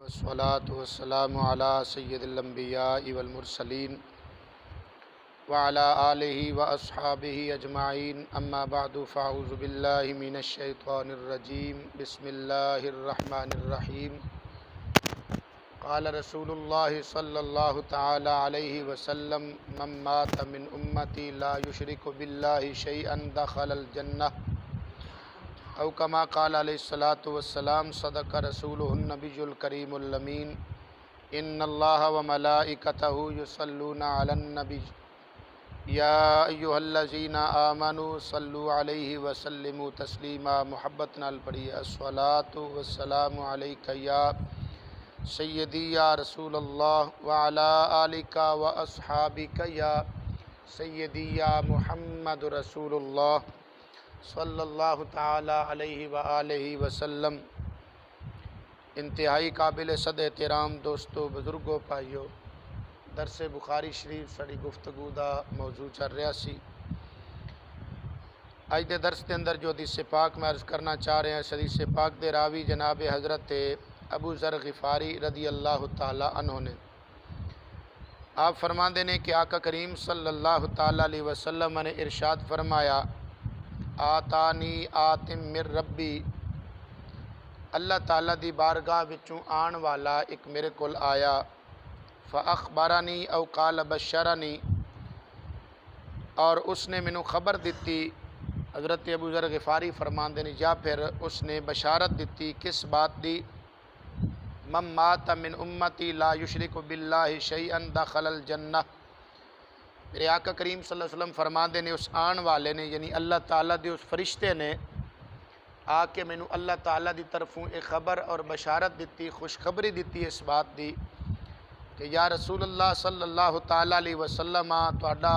والصلاة والسلام على سید الانبیاء والمرسلین وعلى آلہ واصحابہ اجمعین اما بعد فاعوذ باللہ من الشیطان الرجیم بسم اللہ الرحمن الرحیم قال رسول اللہ صلی اللہ تعالی علیہ وسلم من مات من امتی لا یشرک باللہ شیئا دخل الجنہ او کما قال علیہ الصلاۃ والسلام صدق رسولہ النبی الکریم الامین ان اللہ وملائکتہ یصلون علی النبی یا ایہا الذین آمنوا صلوا علیہ وسلموا تسلیما محبت نال پڑھی الصلاۃ والسلام علیک یا سیدی یا رسول اللہ وعلی آلک واصحابک یا سیدی یا محمد رسول اللہ صلی اللہ تعالی علیہ وآلہ وسلم۔ انتہائی قابل صد احترام دوستو، بزرگوں، پائیو، درس بخاری شریف سڑی گفتگو دا موضوع چل رہا سی۔ اج دے درس دے اندر جو حدیث پاک میں عرض کرنا چاہ رہے ہیں، حدیث پاک دے راوی جناب حضرت ابو ذر غفاری رضی اللہ تعالی عنہ نے آپ فرماندے نے کہ آقا کریم صلی اللہ تعالی علیہ وسلم نے ارشاد فرمایا، آتانی آتم من ربی، اللہ تعالیٰ دی بارگاہ وچوں آن والا ایک میرے کول آیا، فاخبرنی او قال بشرنی، اور اس نے مینوں خبر دیتی، حضرت ابو ذر غفاری فرماندے نے یا پھر اس نے بشارت دیتی کس بات دی؟ من مات من امتی لا یشرک باللہ شیئا دخل الجنہ۔ میرے آقا کریم صلی اللہ علیہ وسلم فرماندے نے اس آن والے نے، یعنی اللہ تعالیٰ دے اس فرشتے نے آ کے مینوں اللہ تعالیٰ دی طرفوں ایک خبر اور بشارت دیتی، خوشخبری دیتی اس بات دی کہ یا رسول اللہ صلی اللہ تعالیٰ علیہ وسلم تہاڈا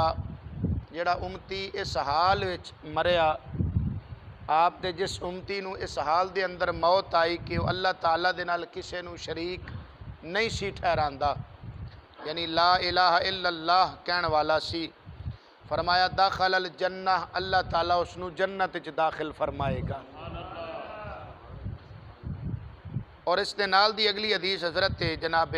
جڑا امتی اس حال وچ مریا، آپ دے جس امتی نو اس حال دے اندر موت آئی کہ وہ اللہ تعالیٰ دے نال کسے نو شریک نہیں سی ٹھہراندا، یعنی لا الہ الا اللہ کہن والا سی، فرمایا داخل الجنہ، اللہ تعالیٰ اس نو جنت وچ داخل فرمائے گا۔ اور اس دے نال دی اگلی حدیث حضرت جناب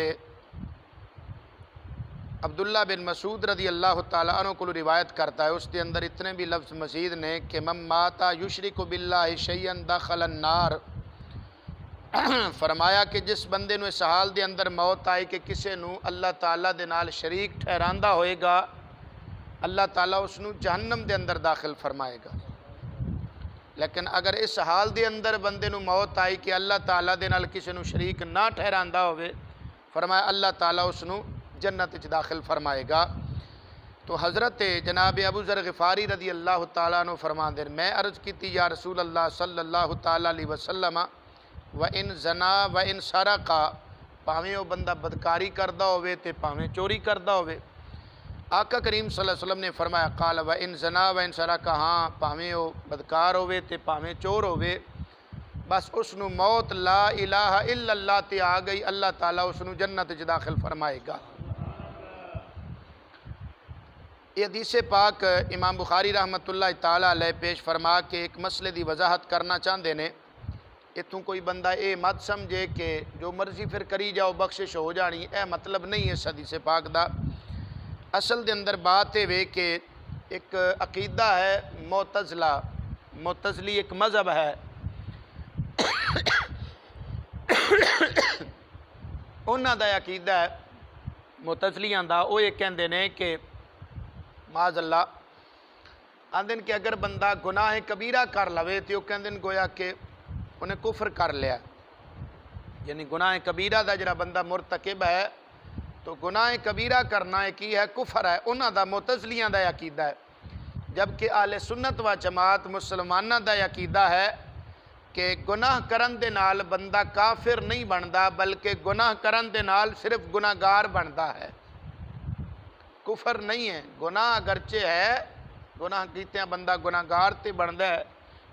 عبداللہ بن مسعود رضی اللہ تعالیٰ عنہ کو روایت کرتا ہے، اس دے اندر اتنے بھی لفظ مزید نے کہ من مات یشرک باللہ شیئا دخل النار، فرمایا کہ جس بندے نو اس حال دے اندر موت آئی کہ کسے نو اللہ تعالیٰ دے نال شریک ٹھہراندا ہوئے گا، اللہ تعالیٰ اس نو جہنم دے اندر داخل فرمائے گا۔ لیکن اگر اس حال دے اندر بندے نو موت آئی کہ اللہ تعالیٰ دے نال کسے نو شریک نہ ٹھہراندا ہوئے، فرمایا اللہ تعالیٰ اس نو جنت وچ داخل فرمائے گا۔ تو حضرت جناب ابو ذر غفاری رضی اللہ تعالیٰ عنہ فرماندے میں عرض کیتی یا رسول اللہ صلی اللہ تعالیٰ علیہ وسلم وَإِن زَنَا وَإِن سَرَقَ، پاویں وہ بندہ بدکاری کردہ ہوئے تے پاویں چوری کردہ ہوئے۔ آقا کریم صلی اللہ علیہ وسلم نے فرمایا قال وَإِن زَنَا وَإِن سَرَقَ، ہاں پاویں وہ بدکار ہوئے تے پاویں چور ہوئے، بس اس نو موت لا الہ الا اللہ تے آ گئی، اللہ تعالیٰ اس نو جنت وچ داخل فرمائے گا۔ یہ حدیث پاک امام بخاری رحمۃ اللہ تعالیٰ علیہ پیش فرما کے ایک مسئلے دی وضاحت کرنا چاہندے نے۔ اتوں کوئی بندہ اے مت سمجھے کہ جو مرضی پھر کری جاؤ بخشش ہو جانی، اے مطلب نہیں ہے اس حدیث پاک دا۔ اصل دے اندر بات ہے کہ ایک عقیدہ ہے معتزلہ، معتزلی ایک مذہب ہے، انہاں دا عقیدہ ہے معتزلیاں دا، وہ یہ کہندے نے کہ معاذ اللہ آندن کہ اگر بندہ گناہ کبیرہ کر لوے تو وہ کہندن گویا کہ انہیں کفر کر لیا، یعنی گناہ کبیرہ دا جڑا بندہ مرتکب ہے تو گناہ کبیرہ کرنا کی ہے، کفر ہے، انہاں دا معتزلیاں دا عقیدہ ہے۔ جبکہ اہل سنت و جماعت مسلمانہ دا عقیدہ ہے کہ گناہ کرن دے نال بندہ کافر نہیں بندا، بلکہ گناہ کرن دے نال صرف گناہگار بندا ہے، کفر نہیں ہے۔ گناہ اگرچہ ہے، گناہ کیتیاں بندہ گناہگار تے بندا ہے،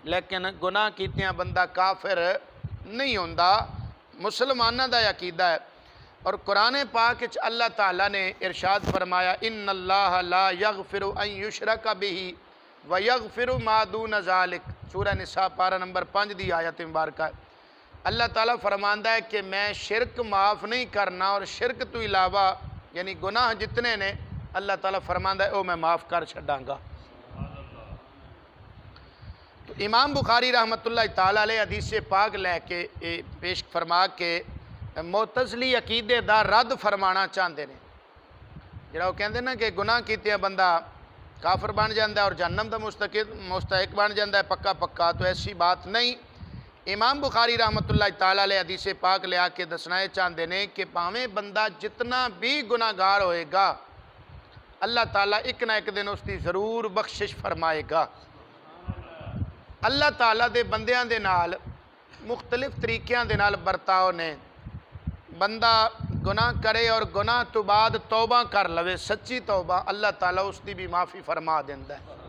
لیکن گناہ کیتیاں بندہ کافر نہیں ہوندا، مسلمانہ دا عقیدہ ہے۔ اور قرآن پاک وچ اللہ تعالیٰ نے ارشاد فرمایا ان اللہ لا یغفر ان یشرک بہ ویغفر ما دون ذالک، سورہ نساء پارہ نمبر 5 دی آیت مبارکہ ہے۔ اللہ تعالیٰ فرماندہ ہے کہ میں شرک معاف نہیں کرنا، اور شرک تو علاوہ یعنی گناہ جتنے نے اللہ تعالیٰ فرماندہ ہے او میں معاف کر چھڑاں گا۔ تو امام بخاری رحمۃ اللہ تعالیٰ علیہ حدیث پاک لے کے پیش فرما کے معتزلی عقیدے دا رد فرمانا چاہتے ہیں، جڑا وہ کہندے نا کہ گناہ کیتے بندہ کافر بن جاندہ ہے اور جہنم دا مستحق بن جاندہ ہے پکا پکا، تو ایسی بات نہیں۔ امام بخاری رحمۃ اللہ تعالیٰ علیہ حدیث پاک لے آ کے دسنا چاہتے ہیں کہ پاویں بندہ جتنا بھی گناہ گار ہوئے گا اللہ تعالیٰ ایک نہ ایک دن اس کی ضرور بخشش فرمائے گا۔ اللہ تعالیٰ دے بندیاں دے نال مختلف طریقیاں دے نال برتاؤ نے، بندہ گناہ کرے اور گناہ تو بعد توبہ کر لوے، سچی توبہ، اللہ تعالیٰ اس دی بھی معافی فرما دیندہ ہے۔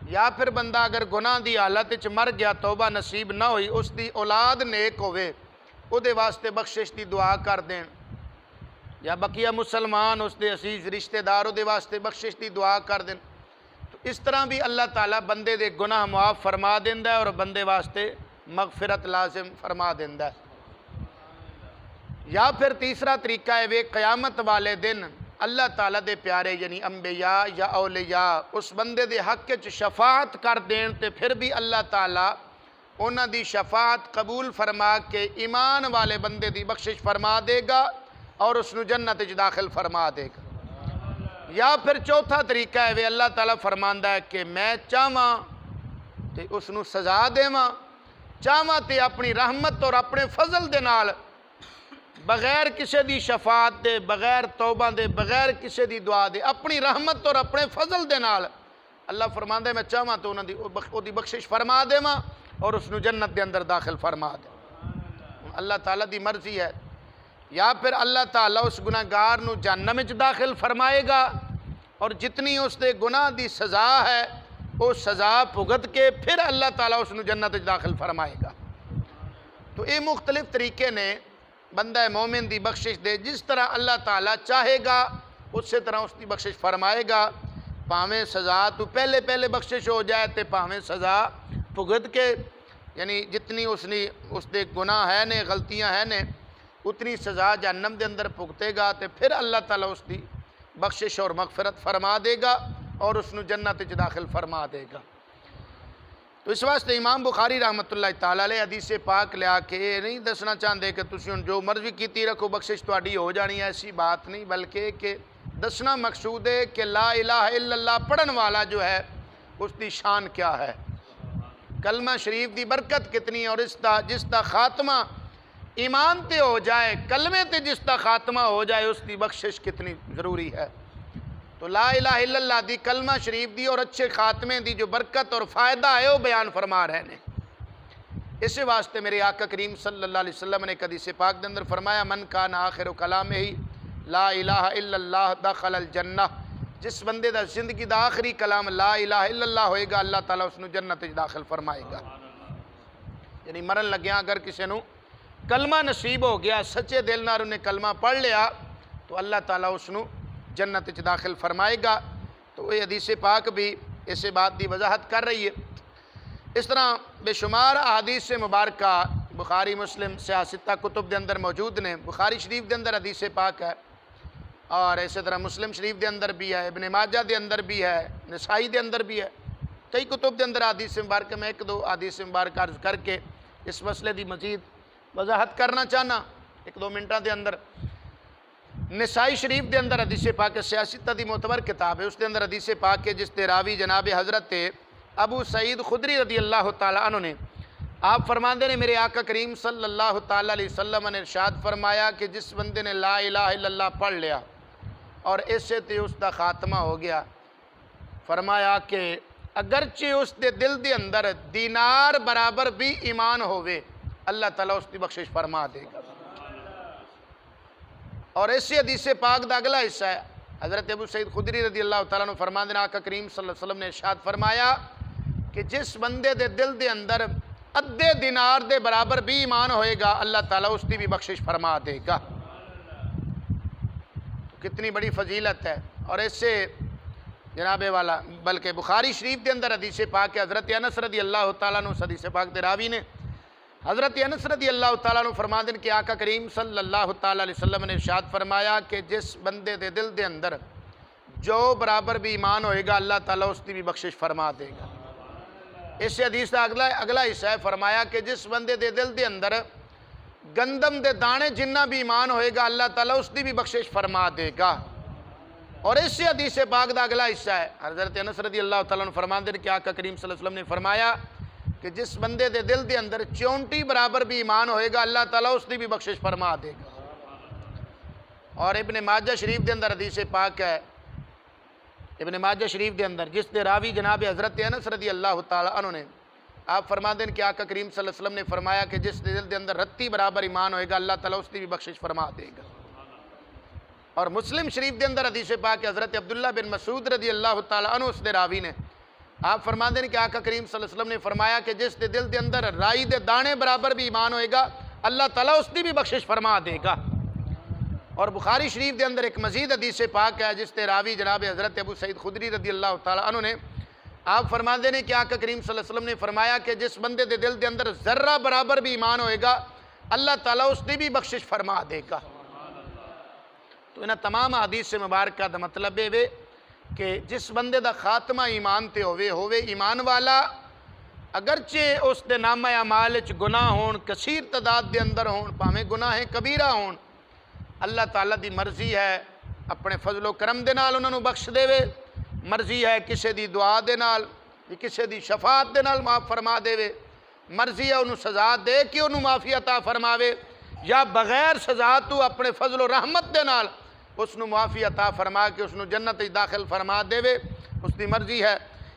یا پھر بندہ اگر گناہ دی حالت وچ مر گیا، توبہ نصیب نہ ہوئی، اس دی اولاد نیک ہوئے او دے واسطے بخشش دی دعا کر دیں، یا بقیہ مسلمان اس دے عزیز رشتہ دار او دے واسطے بخشش دی دعا کر دیں، تو اس طرح بھی اللہ تعالیٰ بندے دے گناہ معاف فرما دیندہ ہے اور بندے واسطے مغفرت لازم فرما دیندہ ہے۔ یا پھر تیسرا طریقہ ہے وہ قیامت والے دن اللہ تعالیٰ دے پیارے یعنی انبیاء یا اولیاء اس بندے دے حق وچ شفاعت کر دین، تے پھر بھی اللہ تعالیٰ انہاں دی شفاعت قبول فرما کے ایمان والے بندے دی بخشش فرما دے گا اور اس نو جنت وچ داخل فرما دے گا۔ یا پھر چوتھا طریقہ ہے وہ اللہ تعالیٰ فرماندہ ہے کہ میں چاہواں تے اس نو سزا دیواں، چاہواں تے اپنی رحمت اور اپنے فضل دے نال بغیر کسی دی شفاعت دے، بغیر توبہ دے، بغیر کسی دی دعا دے، اپنی رحمت اور اپنے فضل دے نال اللہ فرماندہ ہے میں چاہواں تو انہاں دی بخشش فرما دیواں اور اس نو جنت دے اندر داخل فرما دے۔ اللہ تعالیٰ دی مرضی ہے۔ یا پھر اللہ تعالیٰ اس گناہ گار نو جہنم وچ داخل فرمائے گا، اور جتنی اس دے گناہ دی سزا ہے وہ سزا بھگت کے پھر اللہ تعالیٰ اس نو جنت وچ داخل فرمائے گا۔ تو یہ مختلف طریقے نے بندہ مومن دی بخشش دے، جس طرح اللہ تعالیٰ چاہے گا اسی طرح اس دی بخشش فرمائے گا، پاویں سزا تو پہلے بخشش ہو جائے تے پاویں سزا بھگت کے، یعنی جتنی اس دے گناہ ہے نے، غلطیاں ہیں نے، اتنی سزا جہنم دے اندر بھگتے گا تے پھر اللہ تعالیٰ اس دی بخشش اور مغفرت فرما دے گا اور اس نو جنت وچ داخل فرما دے گا۔ تو اس واسطے امام بخاری رحمۃ اللہ تعالیٰ علیہ حدیث پاک لے آ کے یہ نہیں دسنا چاہتے کہ تسی ہن جو مرضی کیتی رکھو بخشش تہاڈی ہو جانی ہے، ایسی بات نہیں، بلکہ کہ دسنا مقصود ہے کہ لا الہ الا اللہ پڑھن والا جو ہے اس دی شان کیا ہے، کلمہ شریف دی برکت کتنی ہے، اور جس دا خاتمہ ایمان تے ہو جائے، کلمے تے جس دا خاتمہ ہو جائے اس دی بخشش کتنی ضروری ہے۔ تو لا الہ الا اللہ دی کلمہ شریف دی اور اچھے خاتمے دی جو برکت اور فائدہ ہے وہ بیان فرما رہے ہیں۔ اسی واسطے میرے آقا کریم صلی اللہ علیہ وسلم نے حدیث پاک دے اندر فرمایا من کان آخر کلامہ لا الہ الا اللہ دخل الجنہ، جس بندے دا زندگی دا آخری کلام لا الہ الا اللہ ہوئے گا اللہ تعالیٰ اس نو جنت وچ داخل فرمائے گا۔ یعنی مرن لگیا اگر کسی نو کلمہ نصیب ہو گیا، سچے دل نال انہیں کلمہ پڑھ لیا تو اللہ تعالیٰ اس نو جنت وچ داخل فرمائے گا۔ تو یہ حدیث پاک بھی اسے بات دی وضاحت کر رہی ہے۔ اس طرح بے شمار احادیث مبارکہ بخاری مسلم سیاستہ کتب دے اندر موجود نے، بخاری شریف دے اندر حدیث پاک ہے، اور اسی طرح مسلم شریف دے اندر بھی ہے، ابن ماجہ دے اندر بھی ہے، نسائی دے اندر بھی ہے، کئی کتب دے اندر حدیث مبارکہ میں ایک دو حدیث مبارکہ عرض کر کے اس مسئلے دی مزید وضاحت کرنا چاہنا ایک دو منٹاں دے اندر۔ نسائی شریف دے اندر حدیث پاک سیاستہ دی معتبر کتاب ہے، اس دے اندر حدیث پاک ہے جس دے راوی جناب حضرت ابو سعید خدری رضی اللہ تعالیٰ عنہ نے، آپ فرماندے نے میرے آقا کریم صلی اللہ تعالیٰ علیہ وسلم نے ارشاد فرمایا کہ جس بندے نے لا الہ الا اللہ پڑھ لیا اور اس سے تے اس دا خاتمہ ہو گیا، فرمایا کہ اگرچہ اس دے دل دے اندر دینار برابر بھی ایمان ہوئے اللہ تعالیٰ اس کی بخشش فرما دے گا۔ اور اسی حدیث پاک دا اگلا حصہ ہے، حضرت ابو سعید خدری رضی اللہ تعالیٰ عنہ فرماندے نے آقا کریم صلی اللہ علیہ وسلم نے ارشاد فرمایا کہ جس بندے دے دل دے اندر ادھے دینار دے برابر بھی ایمان ہوئے گا اللہ تعالیٰ اس کی بھی بخشش فرما دے گا۔ کتنی بڑی فضیلت ہے۔ اور اس سے جناب والا بلکہ بخاری شریف کے اندر حدیث پاک ہے، حضرت انس رضی اللہ تعالیٰ عنہ حدیث پاک دے راوی نے، حضرت انس رضی اللہ تعالیٰ عنہ فرما دین کہ آقا کریم صلی اللہ تعالیٰ علیہ وسلم نے ارشاد فرمایا کہ جس بندے دے دل دے اندر جو برابر بھی ایمان ہوئے گا اللہ تعالیٰ اس کی بھی بخشش فرما دے گا۔ اس حدیث کا اگلا حصہ ہے، فرمایا کہ جس بندے دے دل دے اندر گندم دے دانے جنہ بھی ایمان ہوئے گا اللہ تعالیٰ اس کی بھی بخشش فرما دے گا۔ اور اس حدیث پاک دا اگلا حصہ ہے، حضرت انس رضی اللہ تعالیٰ عنہ فرما دے کہ آقا کریم صلی اللہ علیہ وسلم نے فرمایا کہ جس بندے دے دل دے اندر چونٹی برابر بھی ایمان ہوئے گا اللہ تعالیٰ اس کی بھی بخشش فرما دے گا۔ اور ابن ماجہ شریف دے اندر حدیث پاک ہے، ابن ماجہ شریف دے اندر جس دے راوی جناب حضرت انس رضی اللہ تعالیٰ عنہ نے، آپ فرما دیں کہ آقا کریم صلی اللہ علیہ وسلم نے فرمایا کہ جس دل دے اندر رتی برابر ایمان ہوئے گا اللہ تعالیٰ اس کی بھی بخشش فرما دے گا۔ اور مسلم شریف دے اندر حدیث پاک حضرت عبداللہ بن مسعود رضی اللہ تعالیٰ عنہ اس دے راوی نے، آپ فرما دیں کہ آقا کریم صلی اللہ علیہ وسلم نے فرمایا کہ جس دل دے اندر رائی دے دانے برابر بھی ایمان ہوئے گا اللہ تعالیٰ اس کی بھی بخشش فرما دے گا۔ اور بخاری شریف دے اندر ایک مزید حدیث پاک ہے جس تے راوی جناب حضرت ابو سعید خدری رضی اللہ تعالیٰ عنہ نے، آپ فرما دیں کہ آقا کریم صلی اللہ علیہ وسلم نے فرمایا کہ جس بندے دے دل دے اندر ذرہ برابر بھی ایمان ہوئے گا اللہ تعالیٰ اس کی بھی بخشش فرما دے گا۔ تو انہاں تمام حدیث سے مبارکہ دا مطلب ہے کہ جس بندے دا خاتمہ ایمان تے ہوئے ایمان والا، اگرچہ اس دے نامہ اعمال وچ گناہ ہون، کثیر تعداد دے اندر ہون، پاویں گناہ کبیرہ ہون، اللہ تعالیٰ دی مرضی ہے اپنے فضل و کرم دے نال انہاں نوں بخش دے وے، مرضی ہے کسے دی دعا دے نال، کسے دی شفاعت دے نال معاف فرما دے وے، مرضی ہے انہوں سزا دے کہ انہوں معافی عطا فرماوے، یا بغیر سزا تو اپنے فضل و رحمت دے نال اس نو معافی عطا فرما کے اس نو جنت داخل فرما دے وے، اس دی مرضی ہے۔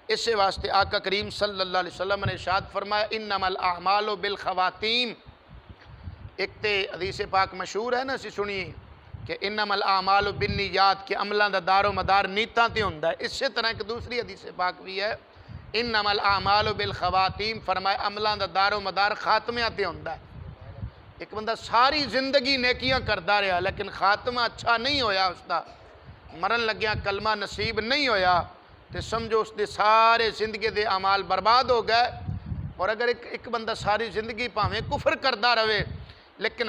اس سے واسطے آقا کریم صلی اللہ علیہ وسلم نے ارشاد فرمایا انما الاعمال بالخواتیم۔ ایک تے حدیث پاک مشہور ہے نا، اسی سنیے کہ انما الاعمال بالنیات، کہ عملاں دا دار و مدار نیتاں تے ہوندا ہے۔ اس سے طرح ایک دوسری حدیث پاک بھی ہے انما الاعمال بالخواتیم، فرمایا عملاں دا دار و مدار خاتمیاں تے ہوندا ہے۔ ایک بندہ ساری زندگی نیکیاں کردا رہا لیکن خاتمہ اچھا نہیں ہویا، اس دا مرن لگیاں کلمہ نصیب نہیں ہویا، تے سمجھو اس دے سارے زندگی دے اعمال برباد ہو گئے۔ اور اگر ایک بندہ ساری زندگی پاویں کفر کردا رہے لیکن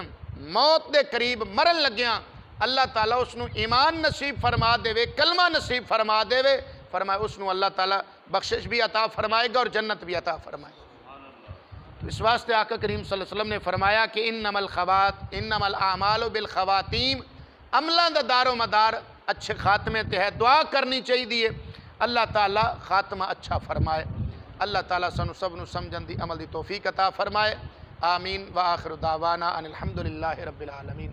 موت دے قریب مرن لگیاں اللہ تعالیٰ اس نو ایمان نصیب فرما دے وے، کلمہ نصیب فرما دے وے، فرمایا اس نو اللہ تعالیٰ بخشش بھی عطا فرمائے گا اور جنت بھی عطا فرمائے گا۔ اس واسطے آقا کریم صلی اللہ علیہ وسلم نے فرمایا کہ انما الاعمال بالخواتیم، عملاں دا دار و مدار اچھے خاتمے تے ہے، دعا کرنی چاہیے اللہ تعالیٰ خاتمہ اچھا فرمائے۔ اللہ تعالیٰ سنو سب نو سمجھن دی عمل دی توفیق عطا فرمائے۔ آمین وآخر دعوانا ان الحمدللہ رب العالمین۔